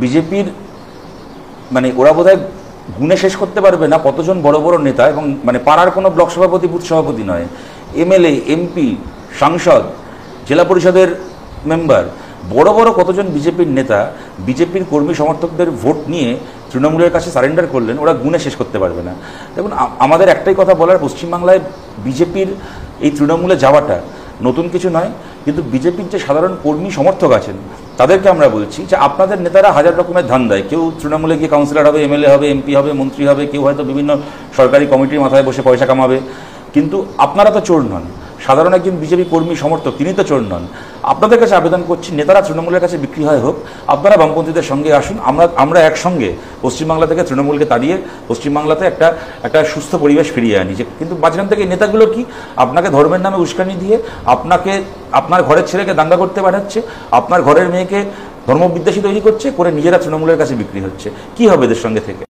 বিজেপির মানে ওরা বোধহয় গুণে শেষ করতে পারবে না কতজন বড় বড় নেতা, এবং মানে পাড়ার কোনো ব্লক সভাপতি বুথ সভাপতি নয়, এমএলএ, এমপি, সাংসদ, জেলা পরিষদের মেম্বার, বড় বড় কতজন বিজেপির নেতা বিজেপির কর্মী সমর্থকদের ভোট নিয়ে তৃণমূলের কাছে সারেন্ডার করলেন, ওরা গুণে শেষ করতে পারবে না। দেখুন, আমাদের একটাই কথা বলার, পশ্চিমবাংলায় বিজেপির এই তৃণমূলে যাওয়াটা নতুন কিছু নয়, কিন্তু বিজেপির যে সাধারণ কর্মী সমর্থক আছেন তাদেরকে আমরা বলছি যে আপনাদের নেতারা হাজার রকমের ধান্দায়, কেউ তৃণমূলে গিয়ে কাউন্সিলর হবে, এমএলএ হবে, এমপি হবে, মন্ত্রী হবে, কেউ হয়তো বিভিন্ন সরকারি কমিটির মাথায় বসে পয়সা কামাবে, কিন্তু আপনারা তো চোর নন। সাধারণ একজন বিজেপি কর্মী সমর্থক তিনি তো চোর নন। আপনাদের কাছে আবেদন করছি, নেতারা তৃণমূলের কাছে বিক্রি হয় হোক, আপনারা বামপন্থীদের সঙ্গে আসুন, আমরা একসঙ্গে পশ্চিমবাংলা থেকে তৃণমূলকে তাড়িয়ে পশ্চিমবাংলাতে একটা সুস্থ পরিবেশ ফিরিয়ে আনি। যে কিন্তু মাঝখান থেকে নেতাগুলো কি আপনাকে ধর্মের নামে উস্কানি দিয়ে আপনাকে আপনার ঘরের ছেলেকে দাঙ্গা করতে পাঠাচ্ছে, আপনার ঘরের মেয়েকে ধর্মবিদ্বেষী তৈরি করছে, করে নিজেরা তৃণমূলের কাছে বিক্রি হচ্ছে। কি হবে এদের সঙ্গে থেকে?